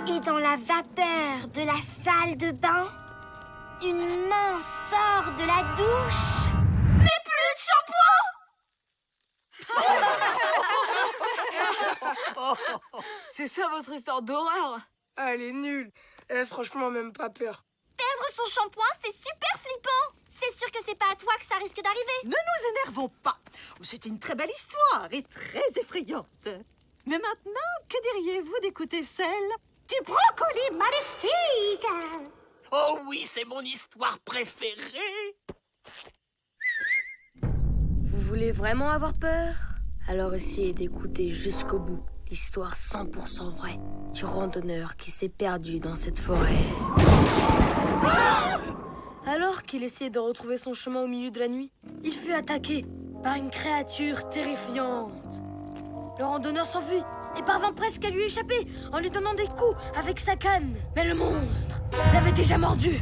Et dans la vapeur de la salle de bain, une main sort de la douche. Mais plus de shampoing! C'est ça votre histoire d'horreur? Ah, elle est nulle. Franchement, même pas peur. Perdre son shampoing, c'est super flippant. C'est sûr que c'est pas à toi que ça risque d'arriver. Ne nous énervons pas. C'était une très belle histoire et très effrayante. Mais maintenant, que diriez-vous d'écouter celle du brocoli maléfique? Oh oui, c'est mon histoire préférée. Vous voulez vraiment avoir peur? Alors essayez d'écouter jusqu'au bout l'histoire 100% vraie du randonneur qui s'est perdu dans cette forêt. Alors qu'il essayait de retrouver son chemin au milieu de la nuit, il fut attaqué par une créature terrifiante. Le randonneur s'enfuit et parvint presque à lui échapper en lui donnant des coups avec sa canne. Mais le monstre l'avait déjà mordu.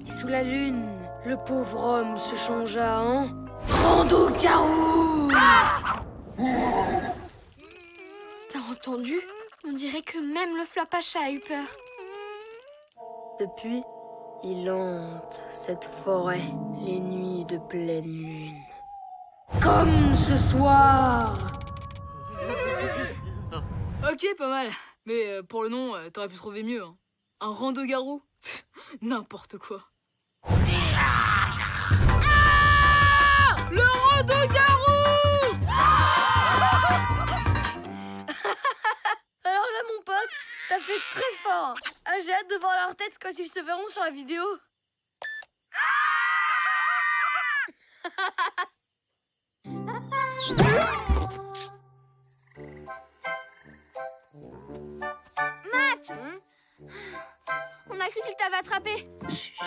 Et sous la lune, le pauvre homme se changea en rando-garou. T'as entendu? On dirait que même le Flapacha a eu peur. Depuis, il hante cette forêt les nuits de pleine lune. Comme ce soir. Ok, pas mal. Mais pour le nom, t'aurais pu trouver mieux. Hein. Un rando-garou. N'importe quoi. Le rando-garou! Alors là, mon pote, t'as fait très fort. Ah, j'ai hâte de voir leur tête quand ils se verront sur la vidéo. Matt! On a cru qu'il t'avait attrapé. Chut.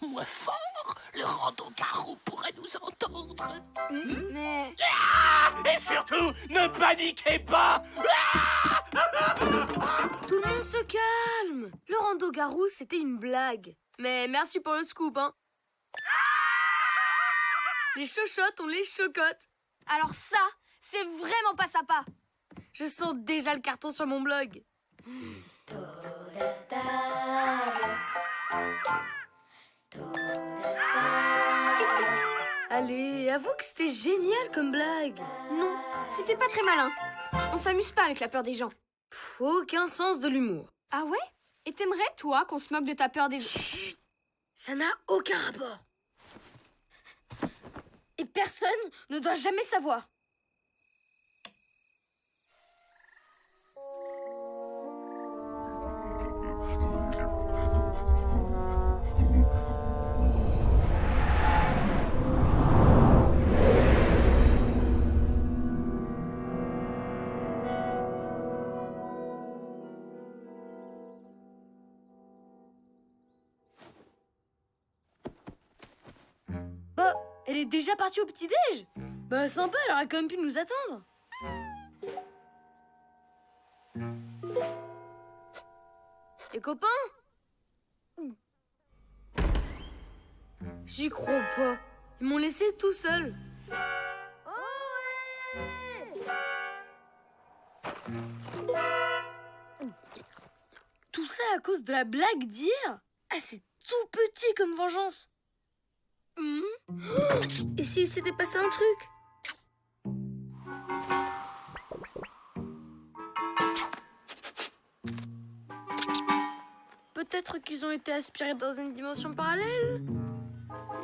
Moins fort, le rando-garou pourrait nous entendre. Mais... Et surtout, ne paniquez pas. Tout le monde se calme. Le rando-garou, c'était une blague. Mais merci pour le scoop, hein. Les chochottes, on les chocotte. Alors ça, c'est vraiment pas sympa. Je sens déjà le carton sur mon blog. Allez, avoue que c'était génial comme blague. Non, c'était pas très malin. On s'amuse pas avec la peur des gens. Aucun sens de l'humour. Ah ouais? Et t'aimerais, toi, qu'on se moque de ta peur des gens? Chut! Ça n'a aucun rapport. Et personne ne doit jamais savoir. Bah, elle est déjà partie au petit-déj. Bah, sympa, elle aurait quand même pu nous attendre. Les copains? J'y crois pas. Ils m'ont laissé tout seul. Tout ça à cause de la blague d'hier? Ah, c'est tout petit comme vengeance. Et s'il s'était passé un truc? Peut-être qu'ils ont été aspirés dans une dimension parallèle?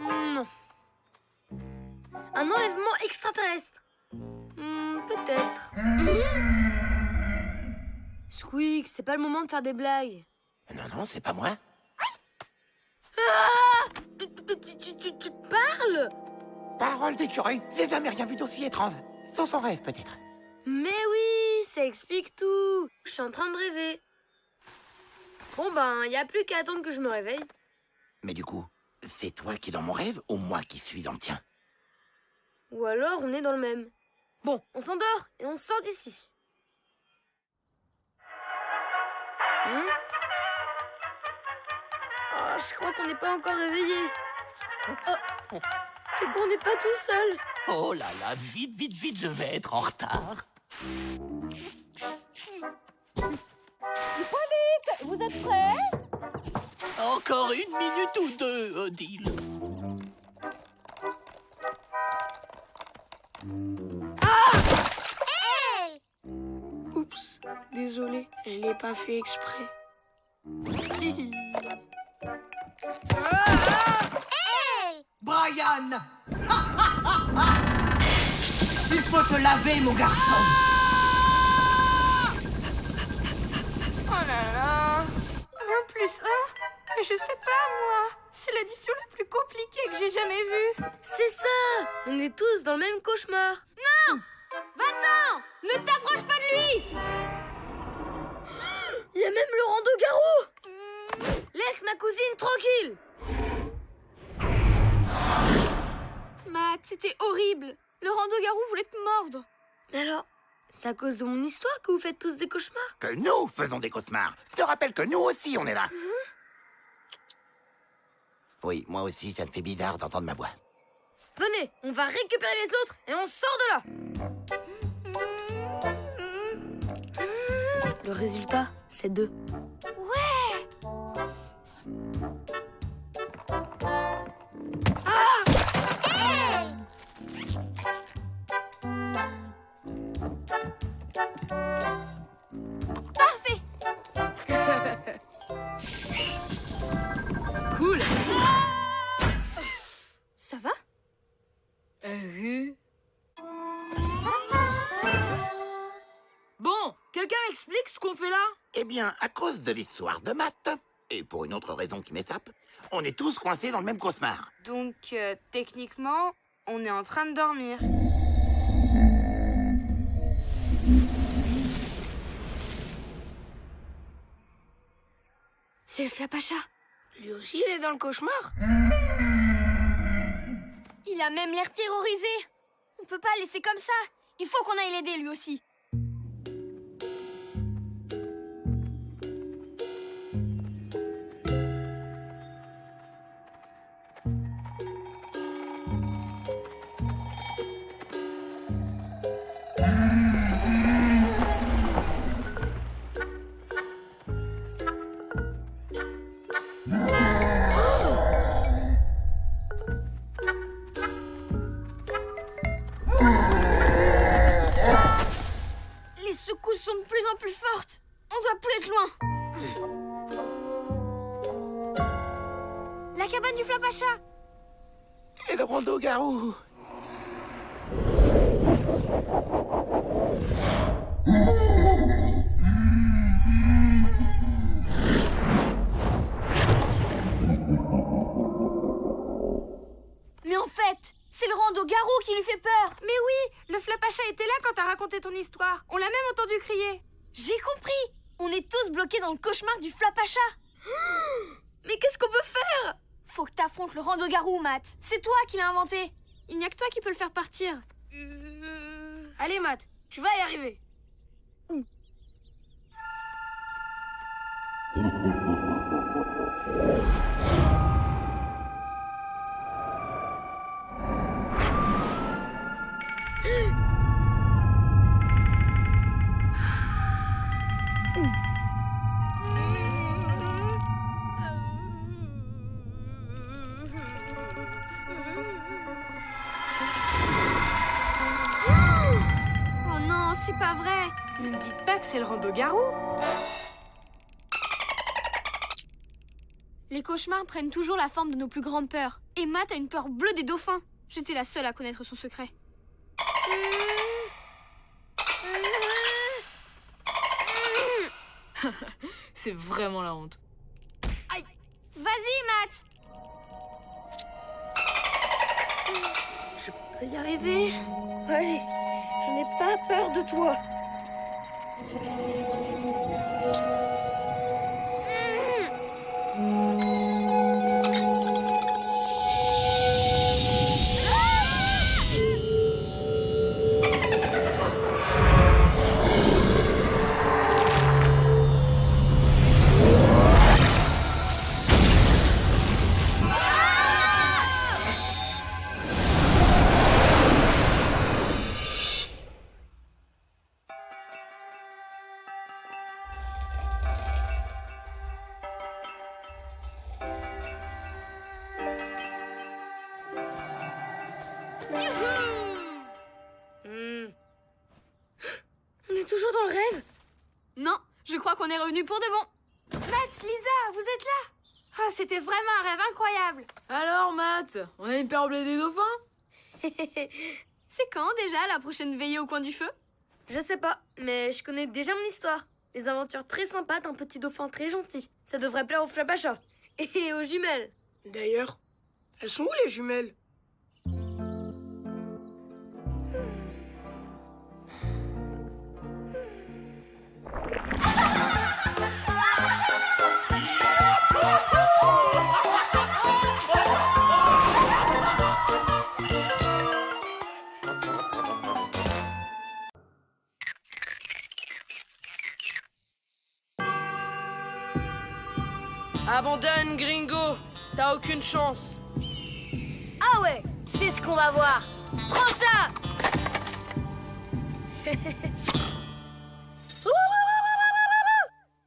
Non. Un enlèvement extraterrestre? Peut-être. Squeak, c'est pas le moment de faire des blagues. Non, c'est pas moi. Ah! Tu te parles? Parole d'écureuil, j'ai jamais rien vu d'aussi étrange. Sans son rêve, peut-être. Mais oui, ça explique tout. Je suis en train de rêver. Bon ben, y a plus qu'à attendre que je me réveille. Mais du coup, c'est toi qui es dans mon rêve ou moi qui suis dans le tien? Ou alors on est dans le même. Bon, on s'endort et on sort d'ici. Oh, je crois qu'on n'est pas encore réveillé. Oh, et qu'on n'est pas tout seul. Oh là là, vite, vite, vite, je vais être en retard. Hippolyte, vous êtes prêts? Encore 1 minute ou 2, Odile. Hey! Oups, désolé, je l'ai pas fait exprès. Hey! Brian! Il faut te laver, mon garçon! Oh là là. 1 plus 1? Mais je sais pas, moi. C'est l'addition la plus compliquée que j'ai jamais vue. C'est ça! On est tous dans le même cauchemar. Va-t'en! Ne t'approche pas de lui! Il y a même le rando-garou! Laisse ma cousine tranquille! Matt, c'était horrible. Le rando-garou voulait te mordre. Mais alors, c'est à cause de mon histoire que vous faites tous des cauchemars? Que nous faisons des cauchemars. Je te rappelle que nous aussi, on est là. Oui, moi aussi, ça me fait bizarre d'entendre ma voix. Venez, on va récupérer les autres et on sort de là! Le résultat, c'est 2. Parfait! Cool! Ça va? Bon, quelqu'un m'explique ce qu'on fait là? Eh bien, à cause de l'histoire de maths, et pour une autre raison qui m'échappe, on est tous coincés dans le même cauchemar. Donc, techniquement, on est en train de dormir. C'est le Flapacha. Lui aussi, il est dans le cauchemar. Il a même l'air terrorisé. On peut pas laisser comme ça. Il faut qu'on aille l'aider lui aussi. Les secousses sont de plus en plus fortes. On doit plus être loin. La cabane du Flapacha. Et le rando-garou. Mais en fait, c'est le rando-garou qui lui fait peur. Mais oui, le Flapacha était là quand t'as raconté ton histoire. On l'a même entendu crier. J'ai compris. On est tous bloqués dans le cauchemar du Flapacha. Mais qu'est-ce qu'on peut faire? Faut que t'affrontes le rando-garou, Matt. C'est toi qui l'as inventé. Il n'y a que toi qui peux le faire partir. Allez, Matt, tu vas y arriver. Oh non, c'est pas vrai. Ne me dites pas que c'est le rando-garou. Les cauchemars prennent toujours la forme de nos plus grandes peurs. Et Matt a une peur bleue des dauphins. J'étais la seule à connaître son secret. C'est vraiment la honte. Vas-y, Matt. Je peux y arriver. Allez, je n'ai pas peur de toi. On est toujours dans le rêve? Non, je crois qu'on est revenu pour de bon. Matt, Lisa, vous êtes là? Ah, c'était vraiment un rêve incroyable. Alors, Matt, on a une paire bleue des dauphins? C'est quand déjà la prochaine veillée au coin du feu? Je sais pas, mais je connais déjà mon histoire. Les aventures très sympas d'un petit dauphin très gentil. Ça devrait plaire au Flapacha. Et aux jumelles. D'ailleurs, elles sont où les jumelles? Abandonne, gringo. T'as aucune chance. Ah ouais, c'est ce qu'on va voir. Prends ça!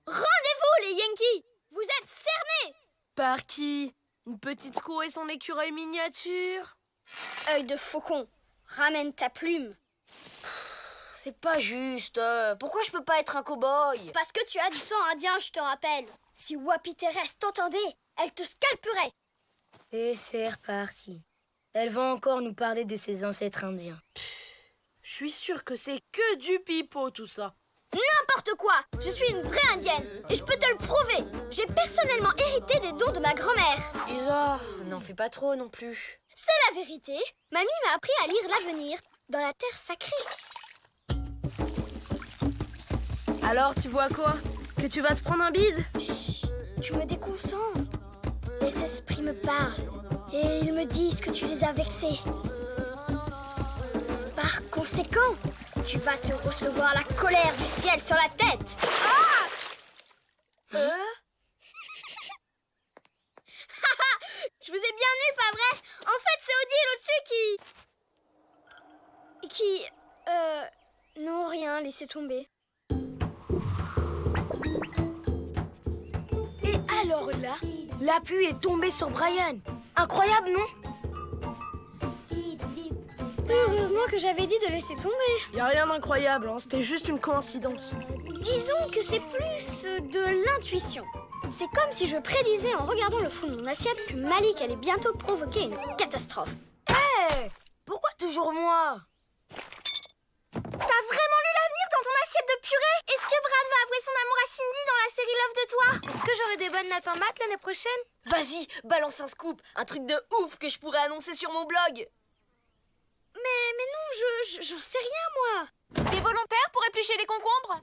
Rendez-vous, les Yankees! Vous êtes cernés! Par qui? Une petite squaw et son écureuil miniature? Œil de faucon, ramène ta plume. C'est pas juste. Pourquoi je peux pas être un cow-boy? Parce que tu as du sang indien, je te rappelle. Si Wappi Thérèse t'entendait, elle te scalperait. Et c'est reparti. Elle va encore nous parler de ses ancêtres indiens. Je suis sûre que c'est que du pipeau, tout ça. N'importe quoi! Je suis une vraie indienne et je peux te le prouver. J'ai personnellement hérité des dons de ma grand-mère. Lisa, n'en fais pas trop non plus. C'est la vérité. Mamie m'a appris à lire l'avenir dans la terre sacrée. Alors, tu vois quoi? Que tu vas te prendre un bide? Chut, tu me déconcentres. Les esprits me parlent et ils me disent que tu les as vexés. Par conséquent, tu vas te recevoir la colère du ciel sur la tête. Je vous ai bien eu, pas vrai? En fait, c'est Odile au-dessus qui... Non, rien, laissez tomber. Et alors là, la pluie est tombée sur Brian. Incroyable, non? Heureusement que j'avais dit de laisser tomber. Y a rien d'incroyable, hein. C'était juste une coïncidence. Disons que c'est plus de l'intuition. C'est comme si je prédisais en regardant le fond de mon assiette que Malik allait bientôt provoquer une catastrophe. Hé! Pourquoi toujours moi? T'as vraiment lu l'avenir dans ton assiette de purée? Est-ce que Brad va avouer son amour à Cindy dans la série Love de toi? Est-ce que j'aurai des bonnes notes en maths l'année prochaine? Vas-y, balance un scoop, un truc de ouf que je pourrais annoncer sur mon blog. Mais non, j'en sais rien, moi. T'es volontaire pour éplucher les concombres?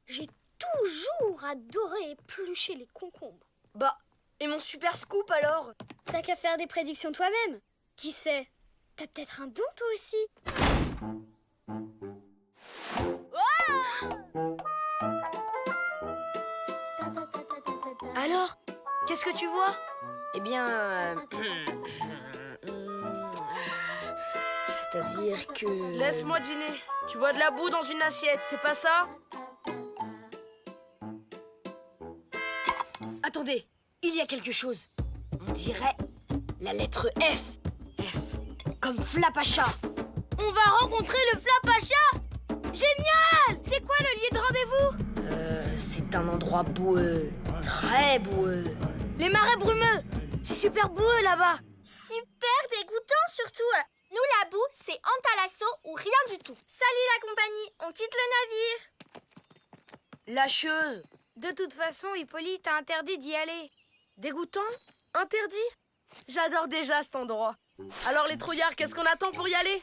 J'ai toujours adoré éplucher les concombres. Bah, et mon super scoop alors? T'as qu'à faire des prédictions toi-même. Qui sait? T'as peut-être un don, toi aussi. Alors, qu'est-ce que tu vois? Eh bien, c'est-à-dire que... Laisse-moi deviner. Tu vois de la boue dans une assiette, c'est pas ça? Attendez, il y a quelque chose. On dirait la lettre F. F, comme Flapacha. On va rencontrer le Flapacha! Génial! C'est quoi le lieu de rendez-vous? C'est un endroit boueux, très boueux. Les marais brumeux, c'est super boueux là-bas. Super dégoûtant, surtout. Nous, la boue, c'est Antalasso ou rien du tout. Salut la compagnie, on quitte le navire. Lâcheuse. De toute façon, Hippolyte t'a interdit d'y aller. Dégoûtant? Interdit? J'adore déjà cet endroit. Alors les trouillards, qu'est-ce qu'on attend pour y aller?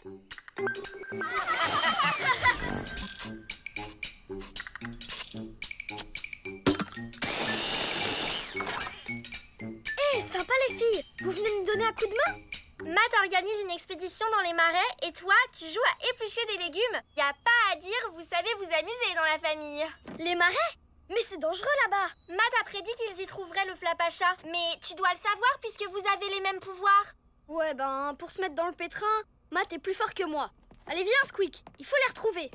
Sympa les filles. Vous venez nous donner un coup de main? Matt organise une expédition dans les marais et toi, tu joues à éplucher des légumes. Y a pas à dire, vous savez vous amuser dans la famille. Les marais? Mais c'est dangereux là-bas. Matt a prédit qu'ils y trouveraient le Flapacha. Mais tu dois le savoir puisque vous avez les mêmes pouvoirs. Ouais, ben, pour se mettre dans le pétrin, Matt est plus fort que moi. Allez, viens, Squeak. Il faut les retrouver.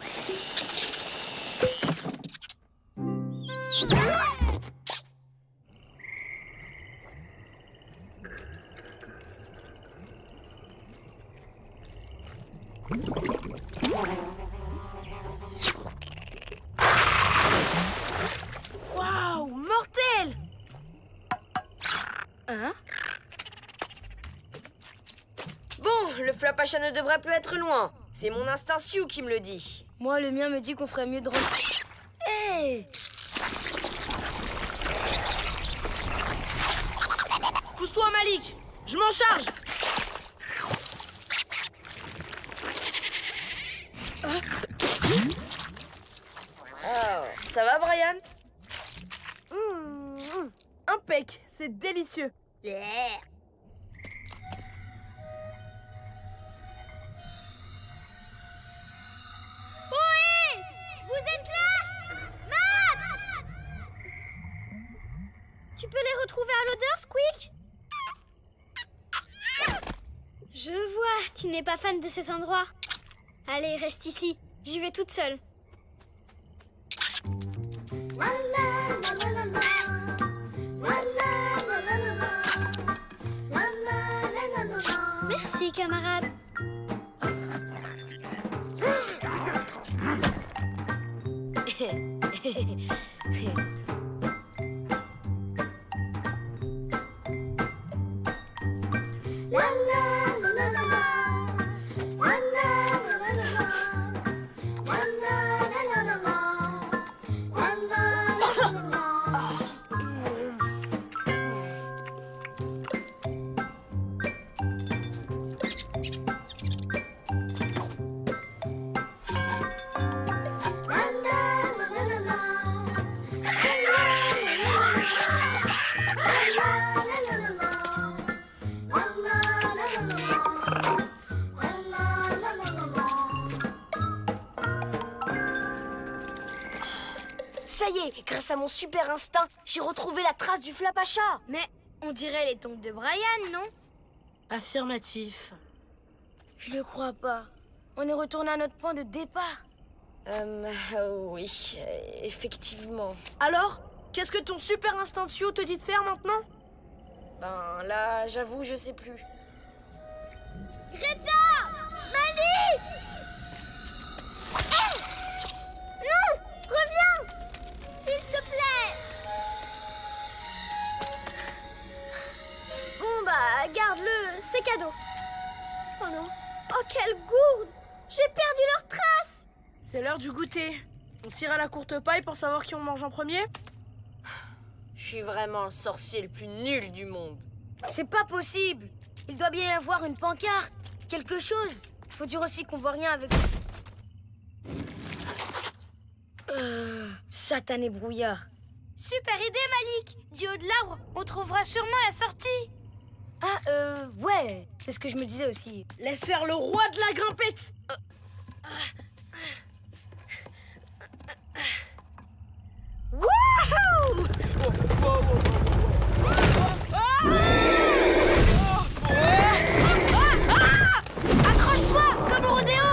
Waouh, mortel! Hein? Bon, le Flapacha ne devrait plus être loin. C'est mon instinct Sioux qui me le dit. Moi, le mien me dit qu'on ferait mieux de rentrer. Hey! Pousse-toi, Malik! Je m'en charge! Ça va, Brian? Impec, c'est délicieux. Vous êtes là? Matt! Tu peux les retrouver à l'odeur, Squeak? Je vois, tu n'es pas fan de cet endroit. Allez, reste ici. J'y vais toute seule. Merci, camarade. Ça y est, grâce à mon super instinct, j'ai retrouvé la trace du Flapacha. Mais on dirait les tongs de Brian, non? Affirmatif. Je le crois pas. On est retourné à notre point de départ. Oui, effectivement. Alors, qu'est-ce que ton super instinct de Sioux te dit de faire maintenant? Ben là, j'avoue, je sais plus. Greta! Malik! Hey! Non! Reviens! S'il te plaît! Bon bah, garde-le, c'est cadeau. Oh non! Oh, quelle gourde! J'ai perdu leurs traces! C'est l'heure du goûter. On tire à la courte paille pour savoir qui on mange en premier? Je suis vraiment le sorcier le plus nul du monde. C'est pas possible. Il doit bien y avoir une pancarte. Quelque chose. Faut dire aussi qu'on voit rien avec... Satané brouillard. Super idée, Malik! Du haut de l'arbre, on trouvera sûrement la sortie. Ah, ouais. C'est ce que je me disais aussi. Laisse faire le roi de la grimpette. Wouhou! Accroche-toi, comme au rodéo!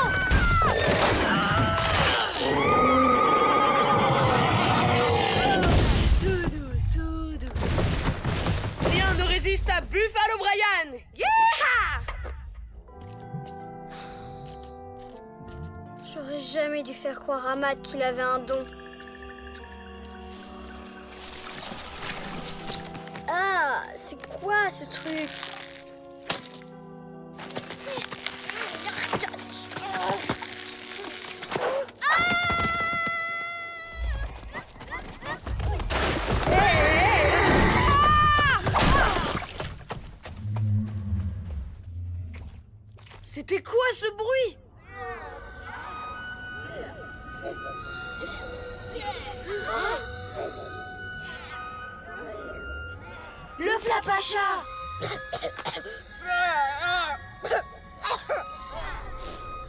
Tout doux, tout doux. Rien ne résiste à Buffalo Brian. Yeah! J'aurais jamais dû faire croire à Matt qu'il avait un don. Ah, c'est quoi ce truc? C'était quoi ce bruit? Le Flapacha!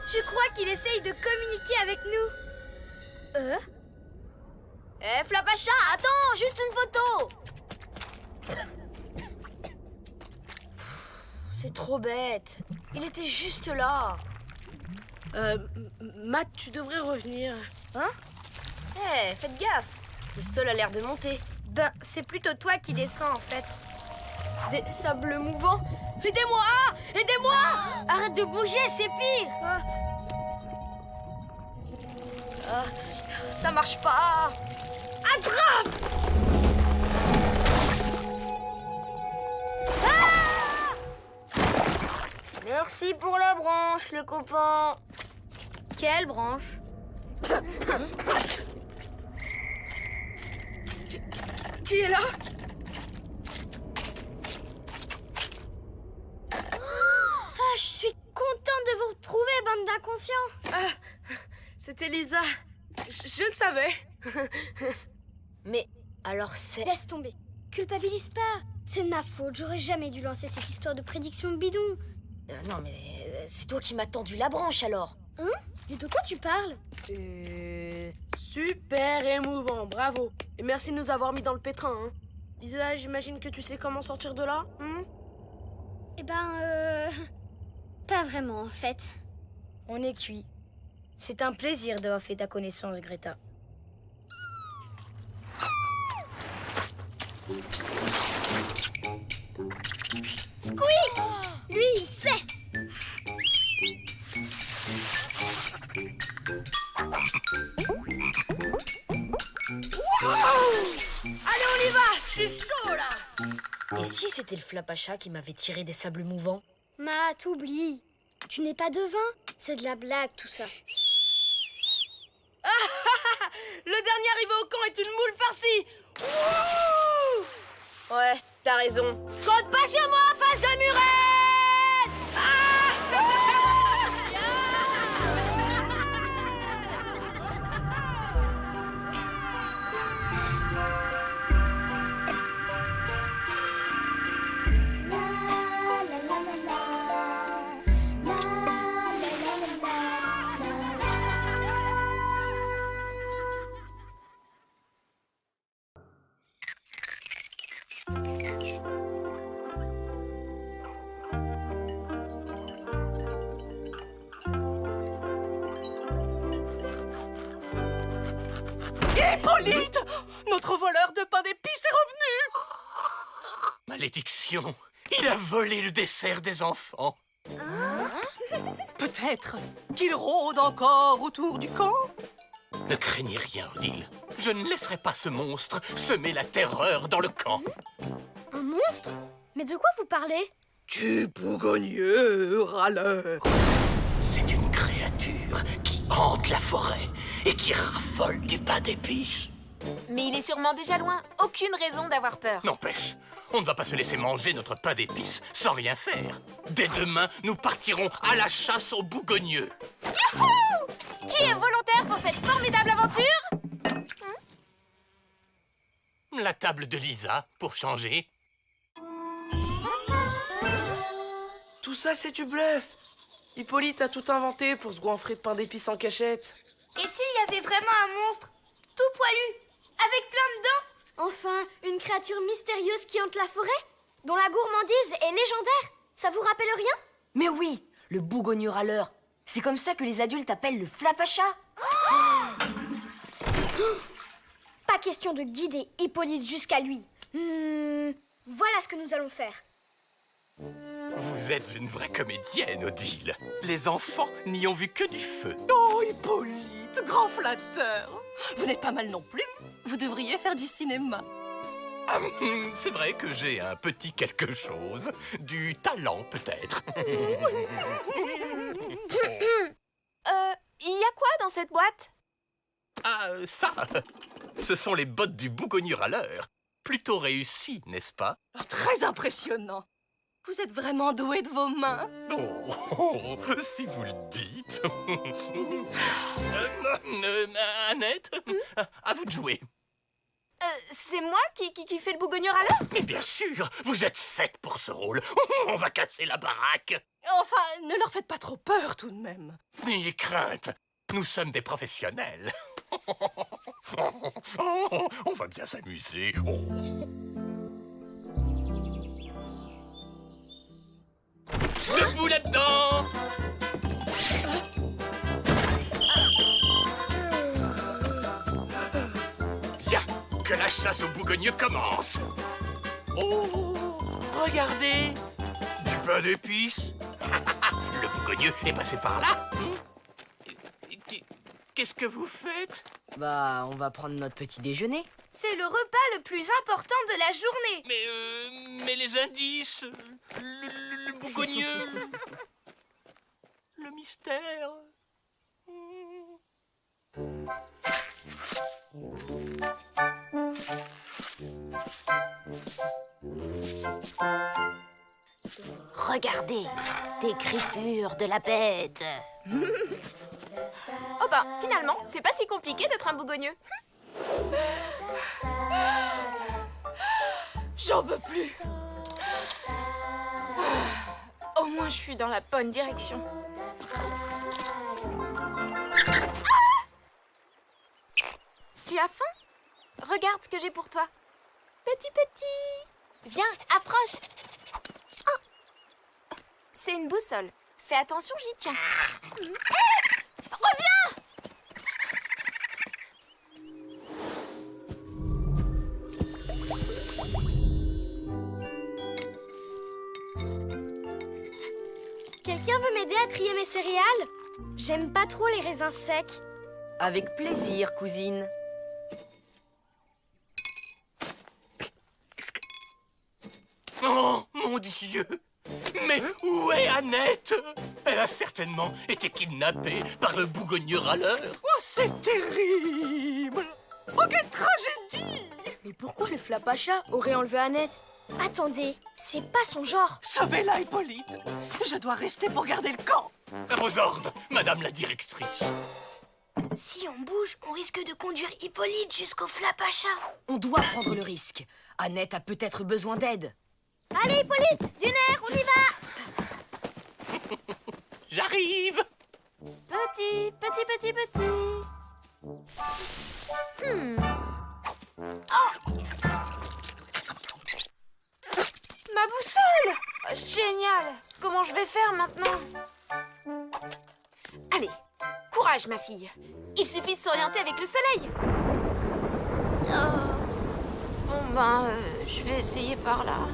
Je crois qu'il essaye de communiquer avec nous. Eh, Flapacha, attends, juste une photo! C'est trop bête. Il était juste là. Matt, tu devrais revenir. Hein? Eh, faites gaffe. Le sol a l'air de monter. Ben, c'est plutôt toi qui descends en fait. Des sables mouvants. Aidez-moi! Aidez-moi! Arrête de bouger, c'est pire! Ça marche pas. Attrape! Merci pour la branche, le copain. Quelle branche? Qui est là? Ah, je suis contente de vous retrouver, bande d'inconscients. C'était Lisa. Je le savais. Mais alors c'est... Laisse tomber. Culpabilise pas. C'est de ma faute. J'aurais jamais dû lancer cette histoire de prédiction bidon. non mais c'est toi qui m'as tendu la branche alors. Hein? Et de quoi tu parles? Super émouvant, bravo. Et merci de nous avoir mis dans le pétrin, hein. Lisa, j'imagine que tu sais comment sortir de là, hein? Eh ben, pas vraiment, en fait. On est cuit. C'est un plaisir d'avoir fait ta connaissance, Greta. Squeak! Lui, il sait. Allez, on y va! Je suis chaud, là! Et si c'était le Flapacha qui m'avait tiré des sables mouvants? Matt, oublie. Tu n'es pas devin. C'est de la blague, tout ça. Le dernier arrivé au camp est une moule farcie! Wouh! Ouais, t'as raison. Compte pas sur moi, face de murette! Hippolyte! Notre voleur de pain d'épices est revenu! Malédiction! Il a volé le dessert des enfants. Peut-être qu'il rôde encore autour du camp? Ne craignez rien, Odile. Je ne laisserai pas ce monstre semer la terreur dans le camp. Un monstre? Mais de quoi vous parlez? Du bougonnieux râleur. C'est une créature qui hante la forêt et qui raffole du pain d'épices. Mais il est sûrement déjà loin. Aucune raison d'avoir peur. N'empêche, on ne va pas se laisser manger notre pain d'épices sans rien faire. Dès demain, nous partirons à la chasse aux bougogneux. Qui est volontaire pour cette formidable aventure? La table de Lisa, pour changer. Tout ça, c'est du bluff. Hippolyte a tout inventé pour se goinfrer de pain d'épices en cachette. Et s'il y avait vraiment un monstre, tout poilu, avec plein de dents? Enfin, une créature mystérieuse qui hante la forêt, dont la gourmandise est légendaire. Ça vous rappelle rien? Mais oui, le bougogneux râleur. C'est comme ça que les adultes appellent le Flapacha. Pas question de guider Hippolyte jusqu'à lui. Voilà ce que nous allons faire. Vous êtes une vraie comédienne, Odile. Les enfants n'y ont vu que du feu. Oh, Hippolyte, grand flatteur. Vous n'êtes pas mal non plus. Vous devriez faire du cinéma. Ah, c'est vrai que j'ai un petit quelque chose. Du talent, peut-être. Il y a quoi dans cette boîte? Ah, ça, ce sont les bottes du bougogneux râleur. Plutôt réussi, n'est-ce pas? Oh, très impressionnant. Vous êtes vraiment doué de vos mains. Oh, si vous le dites. Annette, à vous de jouer. C'est moi qui fait le bougogneux râleur? Mais bien sûr, vous êtes faite pour ce rôle. On va casser la baraque. Enfin, ne leur faites pas trop peur tout de même. N'ayez crainte, nous sommes des professionnels. On va bien s'amuser. Debout là-dedans! Bien, que la chasse aux bougogneux commence. Oh, regardez, du pain d'épices. Le bougogneux est passé par là. qu'est-ce que vous faites? Bah, on va prendre notre petit déjeuner. C'est le repas le plus important de la journée. Mais les indices, le bougogneux, le mystère... Regardez, des griffures de la bête. Oh bah, finalement, c'est pas si compliqué d'être un bougogneux. J'en peux plus. Au moins, je suis dans la bonne direction. Tu as faim? Regarde ce que j'ai pour toi. Petit. Viens, approche. Oh. C'est une boussole. Fais attention, j'y tiens. Reviens! Quelqu'un veut m'aider à trier mes céréales? J'aime pas trop les raisins secs. Avec plaisir, cousine. Oh, mon Dieu! Mais où est Annette? Elle a certainement été kidnappée par le bougogneux râleur. Oh, c'est terrible! Oh, quelle tragédie! Mais pourquoi le Flapacha aurait enlevé Annette? Attendez, c'est pas son genre. Sauvez-la, Hippolyte! Je dois rester pour garder le camp! À vos ordres, madame la directrice. Si on bouge, on risque de conduire Hippolyte jusqu'au Flapacha. On doit prendre le risque. Annette a peut-être besoin d'aide. Allez, Hippolyte, du nerf, on y va. J'arrive. Petit. Ma boussole! Oh, génial! Comment je vais faire maintenant? Allez, courage ma fille. Il suffit de s'orienter avec le soleil. Bon ben, je vais essayer par là.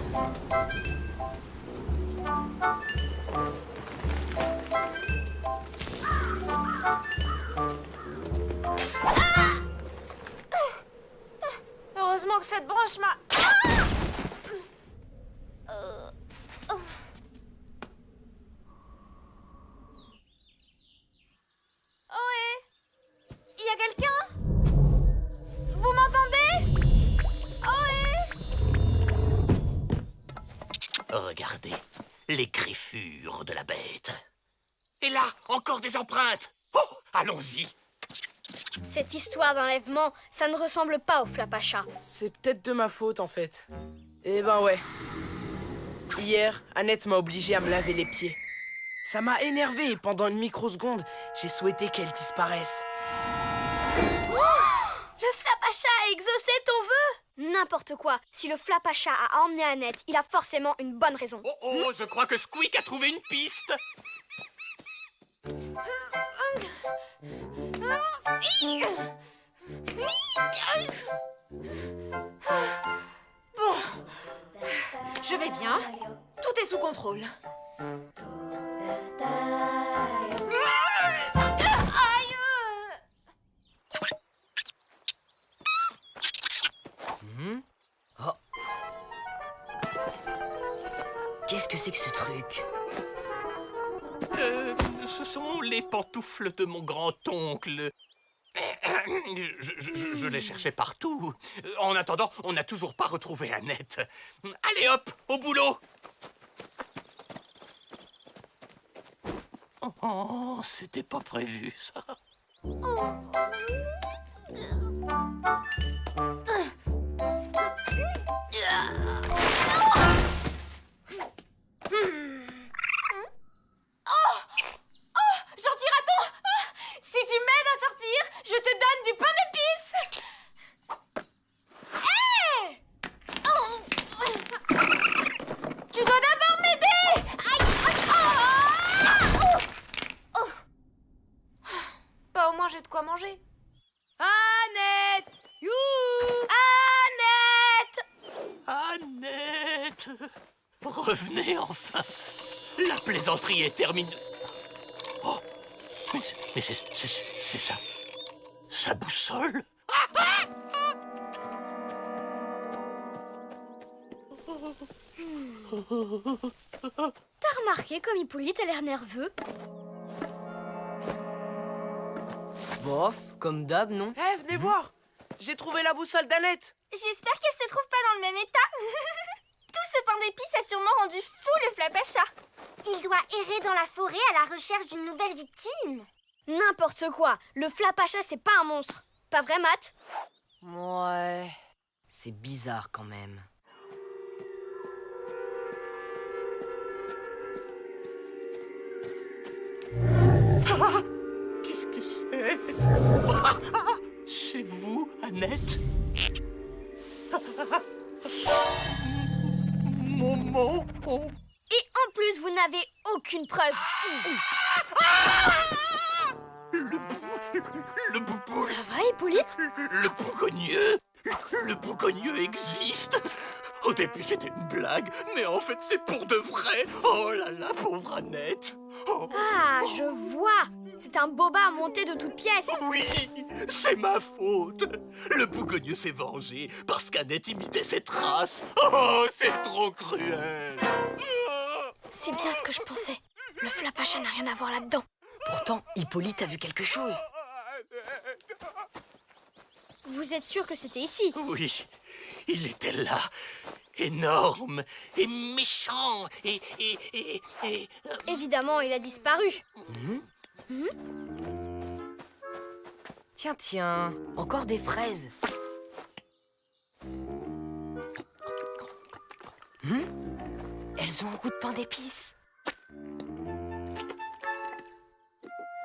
Heureusement que cette branche m'a... Ohé! Y a quelqu'un? Vous m'entendez? Ohé! Regardez, les griffures de la bête. Et là, encore des empreintes. Oh, allons-y. Cette histoire d'enlèvement, ça ne ressemble pas au Flapacha. C'est peut-être de ma faute, en fait. Eh ben ouais. Hier, Annette m'a obligé à me laver les pieds. Ça m'a énervé et pendant une microseconde, j'ai souhaité qu'elle disparaisse. Le Flapacha a exaucé ton vœu? N'importe quoi. Si le Flapacha a emmené Annette, il a forcément une bonne raison. Oh, je crois que Squeak a trouvé une piste. Bon, je vais bien. Tout est sous contrôle. Aïe! Oh. Qu'est-ce que c'est que ce truc? Ce sont les pantoufles de mon grand-oncle. Je les cherchais partout. En attendant, on n'a toujours pas retrouvé Annette. Allez hop, au boulot. Oh, c'était pas prévu, ça. Gentil raton! Si tu m'aides à sortir, je te donne du pain d'épices! Tu dois d'abord m'aider! Aïe! Bah au moins j'ai de quoi manger. Annette! Youhou! Annette! Annette! Revenez enfin. La plaisanterie est terminée. Oh, mais c'est ça. Sa boussole? T'as remarqué comme Hippolyte a l'air nerveux? Bof, comme d'hab, non? Eh, venez voir! J'ai trouvé la boussole d'Annette! J'espère qu'elle se trouve pas dans le même état. Tout ce pain d'épices a sûrement rendu fou le Flapacha. Il doit errer dans la forêt à la recherche d'une nouvelle victime. N'importe quoi. Le Flapacha, c'est pas un monstre. Pas vrai, Matt? Ouais... C'est bizarre quand même. Qu'est-ce que c'est? C'est vous, Annette? Maman? Et en plus, vous n'avez aucune preuve. Le boubou... Ça va, Hippolyte? Le bougogneux? Le bougogneux existe? Au début, c'était une blague, mais en fait, c'est pour de vrai. Oh là là, pauvre Annette. Oh. Ah, je vois. C'est un boba monté de toutes pièces. Oui, c'est ma faute. Le bougogneux s'est vengé parce qu'Annette imitait ses traces. Oh, c'est trop cruel. C'est bien ce que je pensais. Le Flapacha n'a rien à voir là-dedans. Pourtant, Hippolyte a vu quelque chose. Vous êtes sûr que c'était ici? Oui, il était là. Énorme et méchant et... Évidemment, il a disparu. Tiens, tiens, encore des fraises. Elles ont un goût de pain d'épices.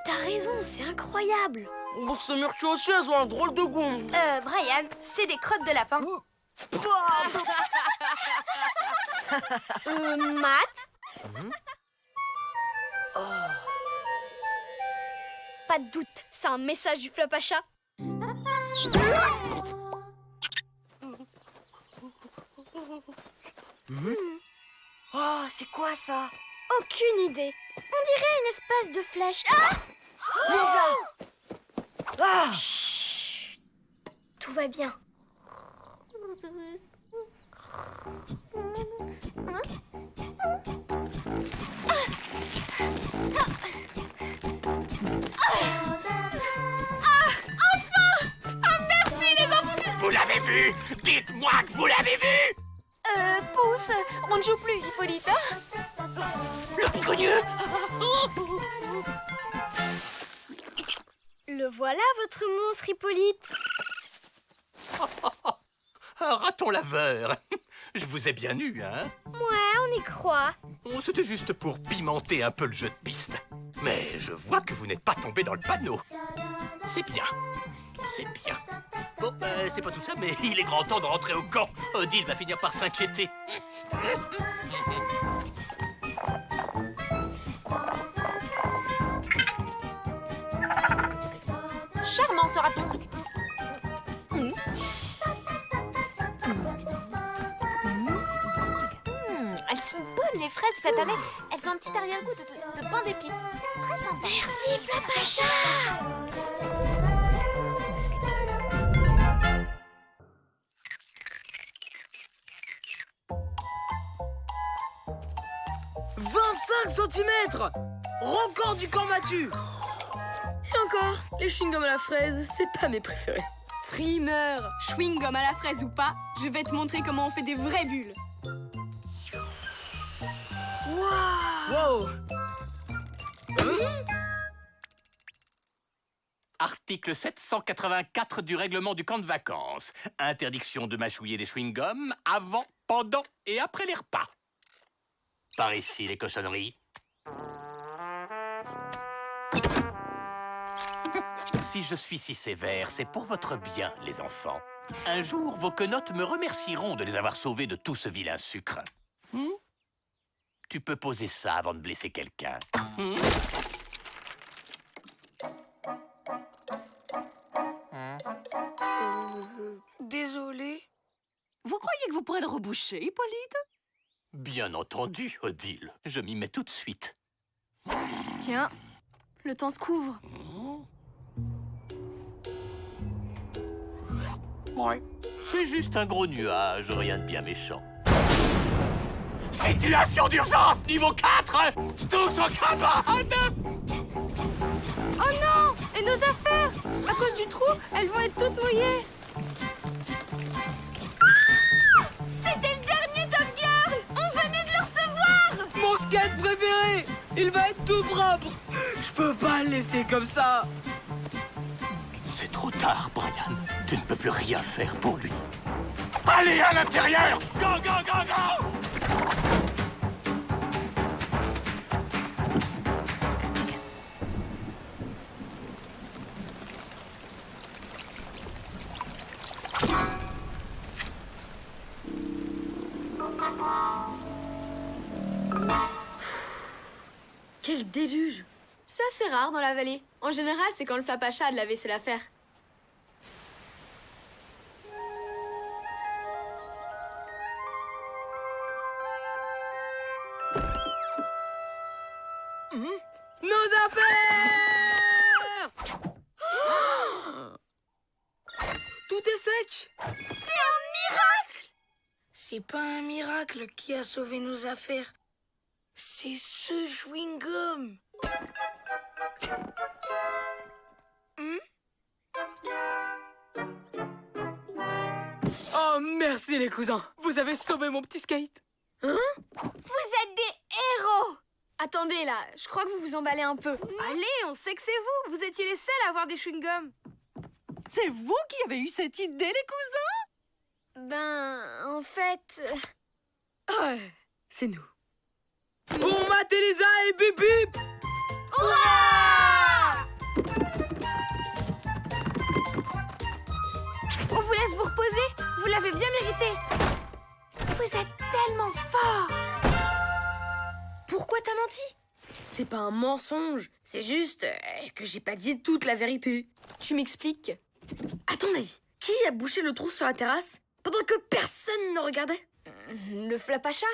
T'as raison, c'est incroyable. Oh, ce myrtille aussi, elles ont un drôle de goût. Brian, c'est des crottes de lapin. Matt? Pas de doute, c'est un message du Flapacha. Oh, c'est quoi ça? Aucune idée. On dirait une espèce de flèche. Ah! Lisa! Ah! Tout va bien. Vous l'avez vu? Dites-moi que vous l'avez vu! Pousse, on ne joue plus, Hippolyte. Le bougogneux? Le voilà, votre monstre, Hippolyte. Un raton laveur. Je vous ai bien eu, hein? Ouais, on y croit. Oh, c'était juste pour pimenter un peu le jeu de piste. Mais je vois que vous n'êtes pas tombé dans le panneau. C'est bien. C'est bien. Bon, c'est pas tout ça, mais il est grand temps de rentrer au camp. Odile va finir par s'inquiéter. Charmant ce raton. Elles sont bonnes les fraises cette année. Elles ont un petit arrière-goût de pain d'épices. Très sympa. Merci, Flapacha. « 25 cm! Record du camp Mathieu! Et encore, les chewing-gums à la fraise, c'est pas mes préférés. Frimeur, chewing-gum à la fraise ou pas, je vais te montrer comment on fait des vraies bulles. Wow! Article 784 du règlement du camp de vacances. Interdiction de mâchouiller des chewing-gums avant, pendant et après les repas. Par ici, les cochonneries. Si je suis si sévère, c'est pour votre bien, les enfants. Un jour, vos quenottes me remercieront de les avoir sauvés de tout ce vilain sucre. Tu peux poser ça avant de blesser quelqu'un. Désolé. Vous croyez que vous pourrez le reboucher, Hippolyte? Bien entendu, Odile. Je m'y mets tout de suite. Tiens, le temps se couvre. Ouais, c'est juste un gros nuage, rien de bien méchant. Situation d'urgence niveau 4! Tous en cabane! Oh non! Et nos affaires! À cause du trou, elles vont être toutes mouillées. C'était le dernier Top Girl! On venait de le recevoir! Mon skate préféré! Il va être tout propre! Je peux pas le laisser comme ça! C'est trop tard, Brian. Tu ne peux plus rien faire pour lui. Allez à l'intérieur! Go, go, go, go! Quel déluge! Ça, c'est rare dans la vallée. En général, c'est quand le Flapacha a de la vaisselle à faire. Nos affaires! Tout est sec! C'est pas un miracle qui a sauvé nos affaires. C'est ce chewing-gum. Oh, merci les cousins! Vous avez sauvé mon petit skate! Vous êtes des héros! Attendez, là, je crois que vous vous emballez un peu. Allez, on sait que c'est vous. Vous étiez les seuls à avoir des chewing-gums. C'est vous qui avez eu cette idée, les cousins? Ben, en fait... Ouais, c'est nous. Bon mat Elisa et bip bip! On vous laisse vous reposer. Vous l'avez bien mérité. Vous êtes tellement fort. Pourquoi t'as menti? C'était pas un mensonge, c'est juste que j'ai pas dit toute la vérité. Tu m'expliques? À ton avis, qui a bouché le trou sur la terrasse pendant que personne ne regardait? Le Flapacha?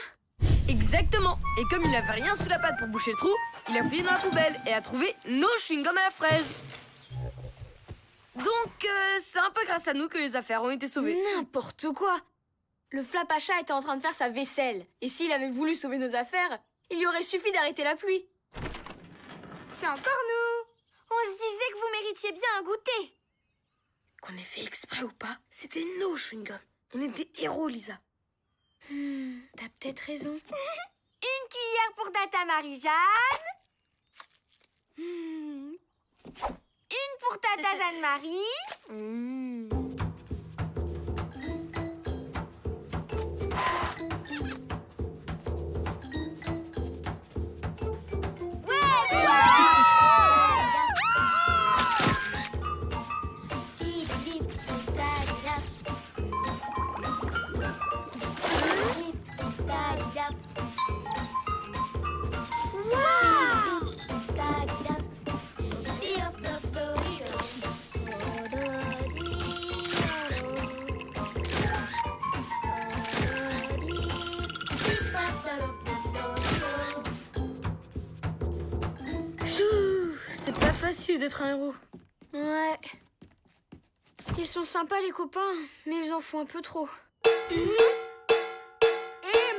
Exactement. Et comme il avait rien sous la patte pour boucher le trou, il a fouillé dans la poubelle et a trouvé nos chewing-gums à la fraise. Donc, c'est un peu grâce à nous que les affaires ont été sauvées. N'importe quoi. Le Flapacha était en train de faire sa vaisselle. Et s'il avait voulu sauver nos affaires, il lui aurait suffi d'arrêter la pluie. C'est encore nous. On se disait que vous méritiez bien un goûter. Qu'on ait fait exprès ou pas, c'était nos chewing-gums. On est des héros, Lisa. T'as peut-être raison. Une cuillère pour Tata Marie-Jeanne. Une pour Tata Jeanne-Marie. C'est pas facile d'être un héros. Ouais. Ils sont sympas, les copains, mais ils en font un peu trop. Et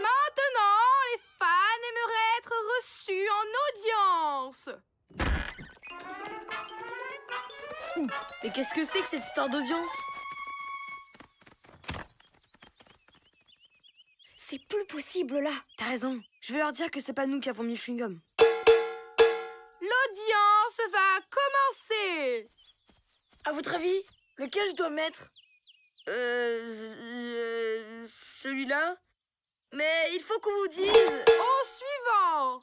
maintenant, les fans aimeraient être reçus en audience. Mais qu'est-ce que c'est que cette histoire d'audience? C'est plus possible, là. T'as raison. Je vais leur dire que c'est pas nous qui avons mis le chewing-gum. L'audience va commencer. À votre avis, lequel je dois mettre? Celui-là? Mais il faut qu'on vous dise... Au suivant.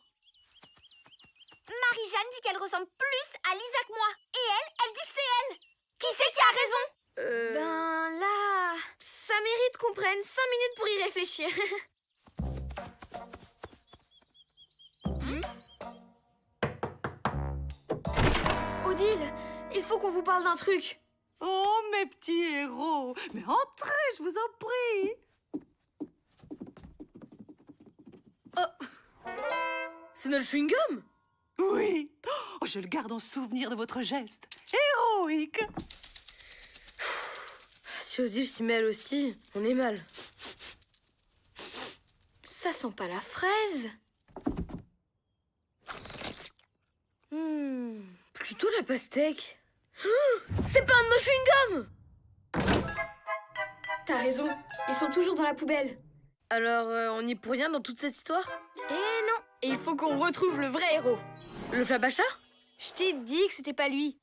Marie-Jeanne dit qu'elle ressemble plus à Lisa que moi. Et elle dit que c'est elle. Qui c'est qui a raison? Ben là... Ça mérite qu'on prenne 5 minutes pour y réfléchir. Odile, il faut qu'on vous parle d'un truc. Oh, mes petits héros! Mais entrez, je vous en prie! C'est notre chewing-gum? Oui! Oh, je le garde en souvenir de votre geste. Héroïque! Si Odile s'y mêle aussi, on est mal. Ça sent pas la fraise. Plutôt la pastèque. C'est pas un de nos chewing-gums! T'as raison, ils sont toujours dans la poubelle. Alors, on n'y est pour rien dans toute cette histoire? Eh non, et il faut qu'on retrouve le vrai héros. Le Flapacha? Je t'ai dit que c'était pas lui.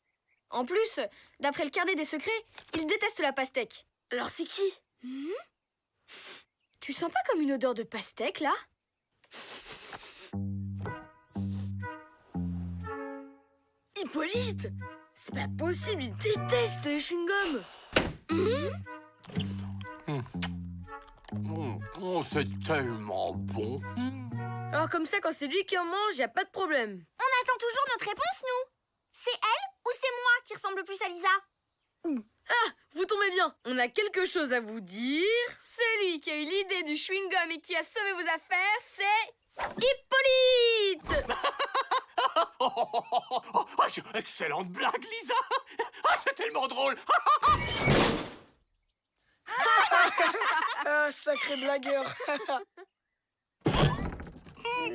En plus, d'après le carnet des secrets, il déteste la pastèque. Alors c'est qui? Tu sens pas comme une odeur de pastèque, là? Hippolyte! C'est pas possible, il déteste les chewing-gums! Oh, c'est tellement bon. Alors comme ça, quand c'est lui qui en mange, y a pas de problème. On attend toujours notre réponse, nous. C'est elle ou c'est moi qui ressemble plus à Lisa? Ah, vous tombez bien, on a quelque chose à vous dire. Celui qui a eu l'idée du chewing-gum et qui a sauvé vos affaires, c'est... Hippolyte! Excellente blague, Lisa. C'est tellement drôle. Ah, sacré blagueur.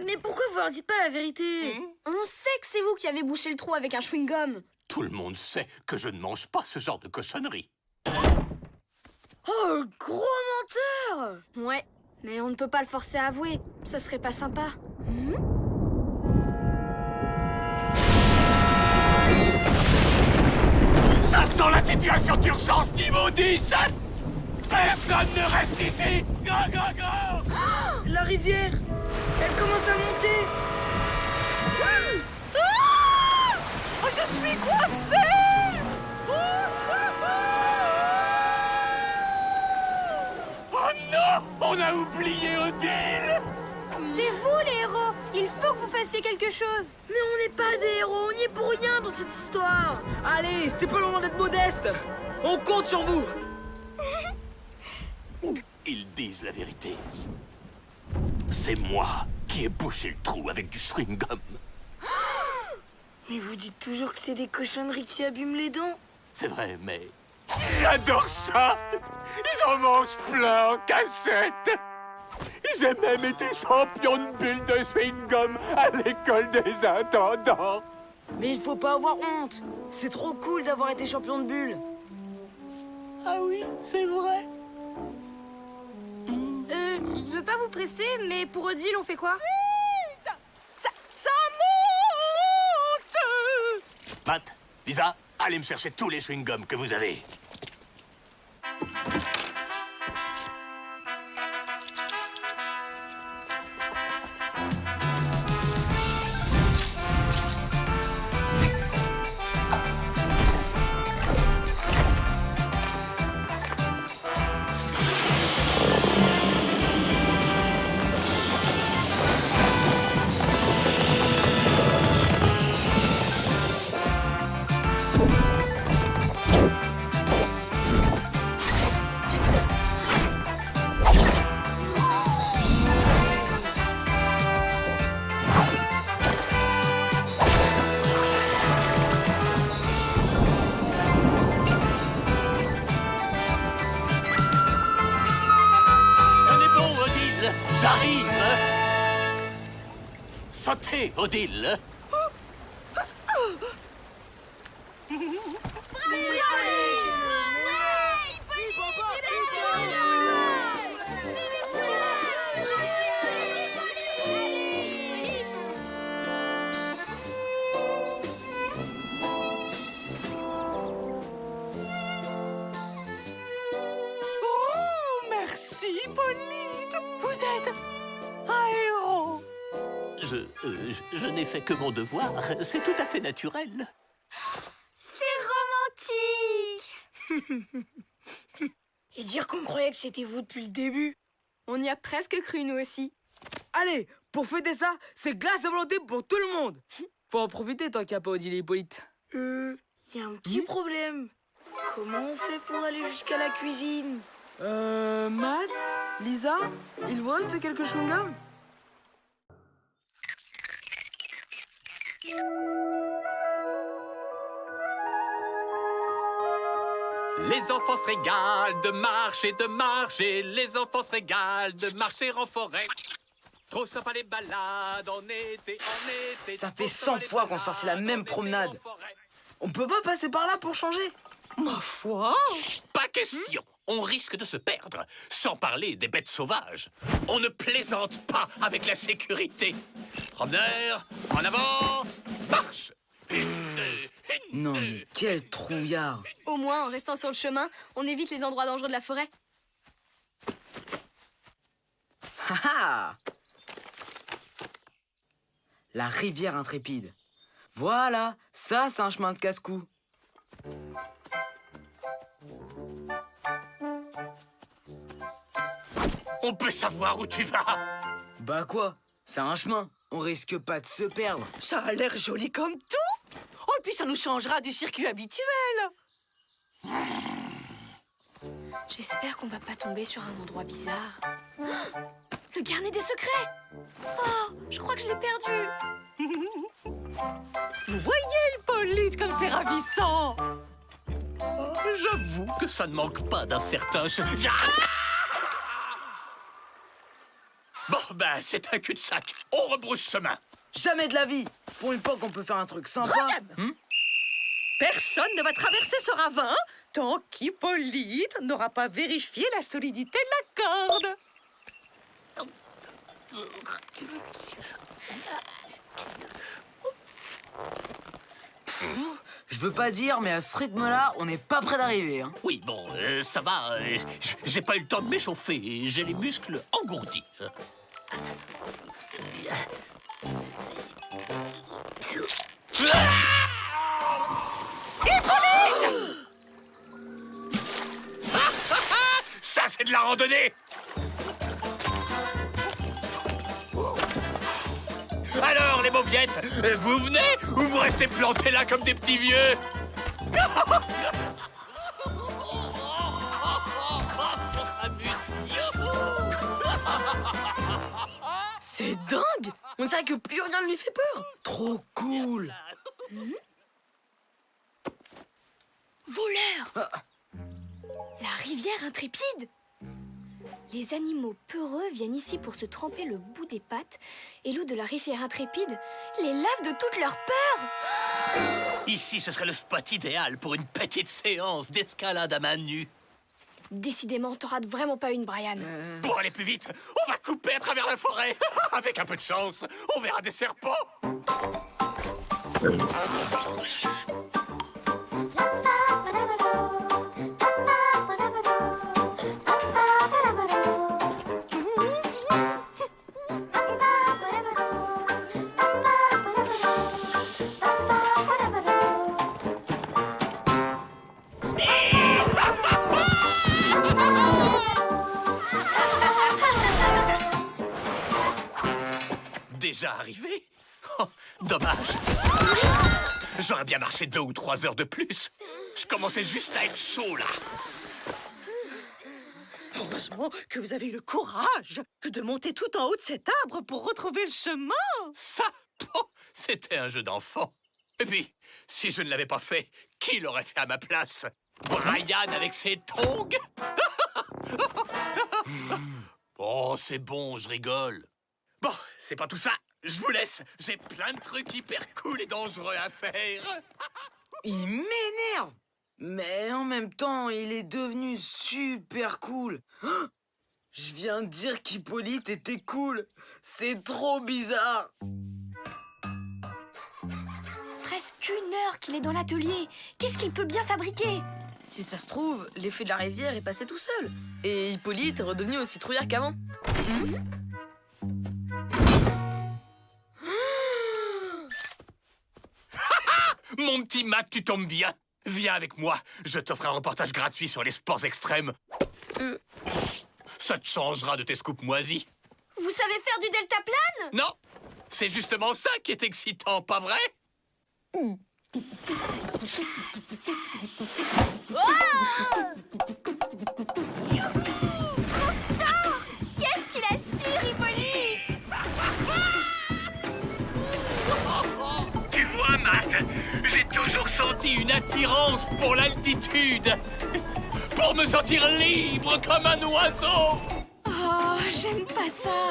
Mais pourquoi vous leur dites pas la vérité? On sait que c'est vous qui avez bouché le trou avec un chewing-gum. Tout le monde sait que je ne mange pas ce genre de cochonnerie. Oh, le gros menteur! Ouais, mais on ne peut pas le forcer à avouer. Ça serait pas sympa. Ça sent la situation d'urgence niveau 10. Personne ne reste ici. Go, go, go. La rivière, elle commence à monter. Oh, je suis coincée! Oh non, on a oublié Odile. C'est vous, les héros. Il faut que vous fassiez quelque chose. Mais on n'est pas des héros, on n'y est pour rien dans cette histoire. Allez, c'est pas le moment d'être modeste. On compte sur vous. Ils disent la vérité. C'est moi qui ai bouché le trou avec du chewing-gum. Mais vous dites toujours que c'est des cochonneries qui abîment les dents. C'est vrai, mais j'adore ça. J'en mange plein en cachette. J'ai même été champion de bulles de chewing-gum à l'école des intendants. Mais il faut pas avoir honte. C'est trop cool d'avoir été champion de bulles. Ah oui, c'est vrai. Je veux pas vous presser, mais pour Odile, on fait quoi? Ça monte! Matt, Lisa, allez me chercher tous les chewing-gums que vous avez. J'arrive. Sautez, Odile. Oh, merci, Hippolyte. Vous êtes un héros. Je n'ai fait que mon devoir. C'est tout à fait naturel. C'est romantique. Et dire qu'on croyait que c'était vous depuis le début. On y a presque cru, nous aussi. Allez, pour fêter ça, c'est glace à volonté pour tout le monde. Faut en profiter tant qu'il n'y a pas Odile et Hippolyte. Y a un petit problème. Comment on fait pour aller jusqu'à la cuisine? Matt, Lisa, il vous reste quelques chewing-gums? Les enfants se régalent de marcher, les enfants se régalent de marcher en forêt. Trop sympa les balades en été, Ça fait 100 fois qu'on se fasse la même promenade. On peut pas passer par là pour changer? Ma foi! Pas question. On risque de se perdre, sans parler des bêtes sauvages. On ne plaisante pas avec la sécurité. Promeneur, en avant, marche! Non mais quel trouillard! Au moins, en restant sur le chemin, on évite les endroits dangereux de la forêt. Haha! La rivière intrépide. Voilà, ça c'est un chemin de casse-cou. On peut savoir où tu vas? Bah quoi? C'est un chemin. On risque pas de se perdre. Ça a l'air joli comme tout. Oh, et puis ça nous changera du circuit habituel. J'espère qu'on va pas tomber sur un endroit bizarre. Oh, le carnet des secrets! Oh, je crois que je l'ai perdu. Vous voyez, Hippolyte, comme c'est ravissant. J'avoue que ça ne manque pas d'un certain... Bon, ben, c'est un cul-de-sac. On rebrousse chemin. Jamais de la vie. Pour une fois qu'on peut faire un truc sympa. Personne ne va traverser ce ravin tant qu'Hippolyte n'aura pas vérifié la solidité de la corde. Je veux pas dire, mais à ce rythme-là, on n'est pas près d'arriver. Hein. Oui, bon, ça va. J'ai pas eu le temps de m'échauffer. J'ai les muscles engourdis. Hippolyte! Ça, c'est de la randonnée! Alors, les mauviettes, vous venez ou vous restez plantés là comme des petits vieux? On s'amuse. C'est dingue! On dirait que plus rien ne lui fait peur. Trop cool. Voleur! La rivière intrépide! Les animaux peureux viennent ici pour se tremper le bout des pattes et l'eau de la rivière intrépide les lave de toute leur peur. Ici, ce serait le spot idéal pour une petite séance d'escalade à main nue. Décidément, t'en rates vraiment pas une, Brian. Pour aller plus vite, on va couper à travers la forêt. Avec un peu de chance, on verra des serpents. Déjà arrivé? Oh, dommage. J'aurais bien marché 2 ou 3 heures de plus. Je commençais juste à être chaud, là. Heureusement que vous avez eu le courage de monter tout en haut de cet arbre pour retrouver le chemin. Ça, oh, c'était un jeu d'enfant. Et puis, si je ne l'avais pas fait, qui l'aurait fait à ma place? Brian avec ses tongs? Oh, c'est bon, je rigole. Bon, c'est pas tout ça. Je vous laisse. J'ai plein de trucs hyper cool et dangereux à faire. Il m'énerve. Mais en même temps, il est devenu super cool. Oh, je viens de dire qu'Hippolyte était cool. C'est trop bizarre. Presque 1 heure qu'il est dans l'atelier. Qu'est-ce qu'il peut bien fabriquer? Si ça se trouve, l'effet de la rivière est passé tout seul. Et Hippolyte est redevenu aussi trouillard qu'avant. Mon petit Matt, tu tombes bien. Viens avec moi. Je t'offre un reportage gratuit sur les sports extrêmes. Ça te changera de tes scoops moisis. Vous savez faire du deltaplane? Non, c'est justement ça qui est excitant, pas vrai? Qu'est-ce qu'il a su, Hippolyte? Tu vois, Matt, j'ai toujours senti une attirance pour l'altitude. pour me sentir libre comme un oiseau. Oh, j'aime pas ça.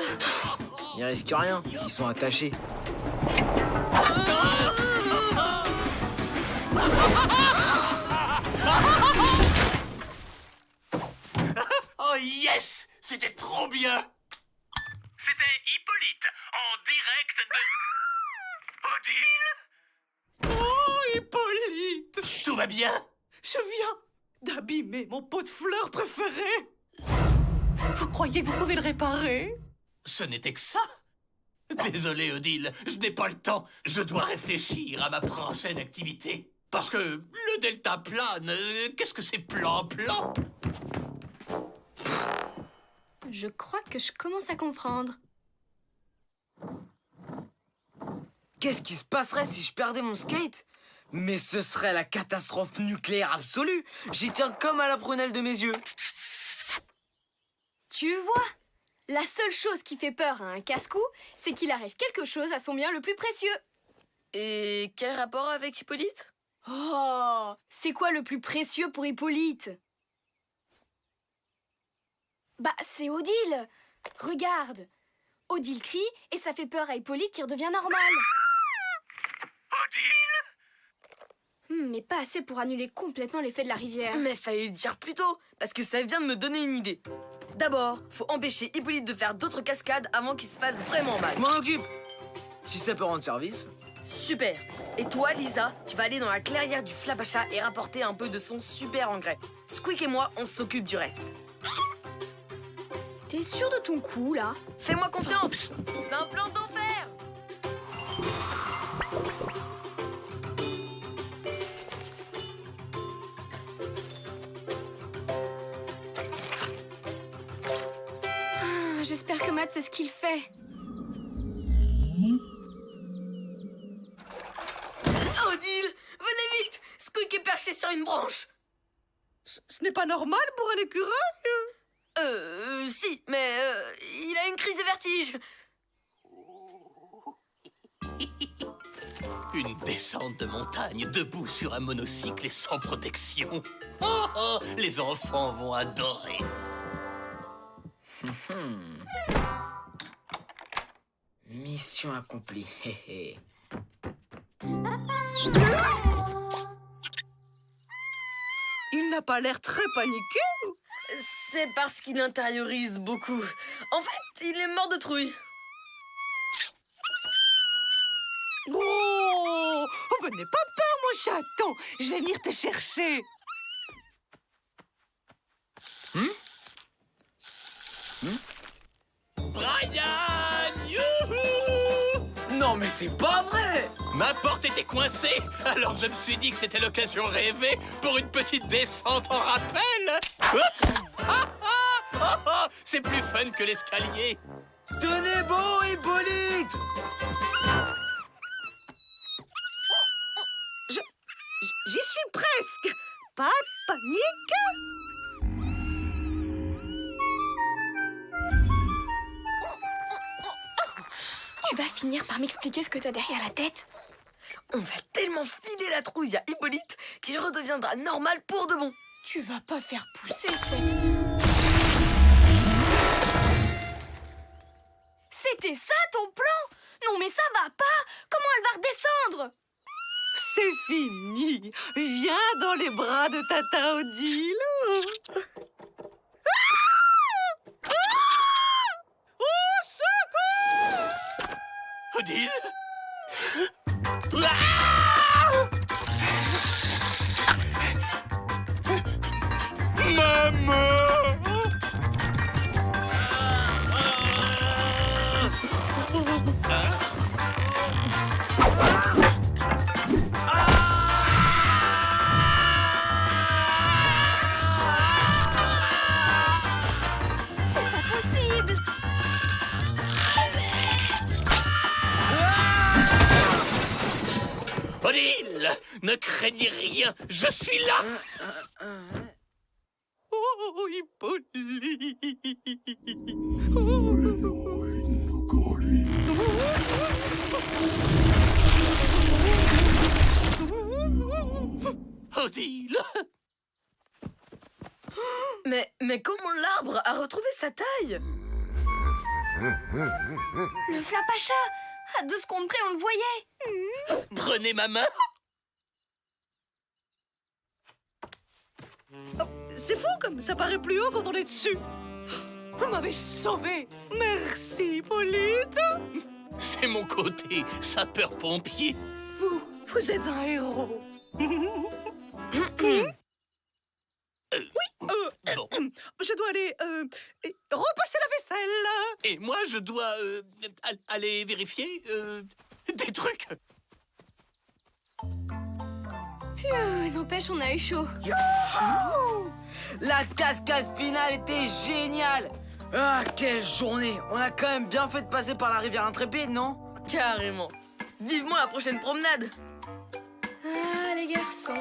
Il risque rien, ils sont attachés. Oh yes, c'était trop bien. C'était Hippolyte, en direct de... Odile? Oh, Hippolyte! Tout va bien? Je viens d'abîmer mon pot de fleurs préféré. Vous croyez que vous pouvez le réparer? Ce n'était que ça. Désolé, Odile, je n'ai pas le temps. Je dois réfléchir à ma prochaine activité. Parce que le delta plane, qu'est-ce que c'est plan-plan? Je crois que je commence à comprendre. Qu'est-ce qui se passerait si je perdais mon skate? Mais ce serait la catastrophe nucléaire absolue. J'y tiens comme à la prunelle de mes yeux. Tu vois, la seule chose qui fait peur à un casse-cou, c'est qu'il arrive quelque chose à son bien le plus précieux. Et quel rapport avec Hippolyte? Oh, c'est quoi le plus précieux pour Hippolyte? Bah, c'est Odile. Regarde. Odile crie et ça fait peur à Hippolyte qui redevient normal. Mais pas assez pour annuler complètement l'effet de la rivière. Mais fallait le dire plus tôt, parce que ça vient de me donner une idée. D'abord, faut empêcher Hippolyte de faire d'autres cascades avant qu'il se fasse vraiment mal. Je m'en occupe. Si ça peut rendre service. Super. Et toi, Lisa, tu vas aller dans la clairière du Flapacha et rapporter un peu de son super engrais. Squeak et moi, on s'occupe du reste. T'es sûr de ton coup, là? Fais-moi confiance. C'est un plan d'enfer. J'espère que Matt sait ce qu'il fait. Odile, venez vite. Squeak est perché sur une branche. Ce n'est pas normal pour un écureuil. Si, mais il a une crise de vertige. Une descente de montagne, debout sur un monocycle et sans protection. Oh, oh, les enfants vont adorer. Mission accomplie. Il n'a pas l'air très paniqué. C'est parce qu'il intériorise beaucoup. En fait, il est mort de trouille. Oh, mais n'aie pas peur, mon chaton. Je vais venir te chercher. Brian, youhou! Non mais c'est pas vrai! Ma porte était coincée, alors je me suis dit que c'était l'occasion rêvée pour une petite descente en rappel. Oups! Ah, ah, ah, ah, c'est plus fun que l'escalier. Tenez bon, Hippolyte! J'y suis presque. Pas de panique. Tu vas finir par m'expliquer ce que t'as derrière la tête? On va tellement filer la trouille à Hippolyte qu'il redeviendra normal pour de bon. Tu vas pas faire pousser cette... C'était ça ton plan? Non mais ça va pas! Comment elle va redescendre? C'est fini. Viens dans les bras de Tata Odile. Au secours! Odile? Ah! Maman! C'est pas possible! Odile! Ne craignez rien, je suis là! Oh, Hippolyte. Odile! Mais comment l'arbre a retrouvé sa taille? Le Flapacha! À 2 secondes près, on le voyait! Prenez ma main. C'est fou comme ça paraît plus haut quand on est dessus. Vous m'avez sauvé. Merci, Polyte. C'est mon côté sapeur-pompier. Vous êtes un héros. Bon. Je dois aller repasser la vaisselle. Et moi, je dois aller vérifier des trucs. N'empêche, on a eu chaud. La cascade finale était géniale. Ah, quelle journée. On a quand même bien fait de passer par la rivière Intrépide, non? Carrément. Vivement la prochaine promenade. Ah, les garçons.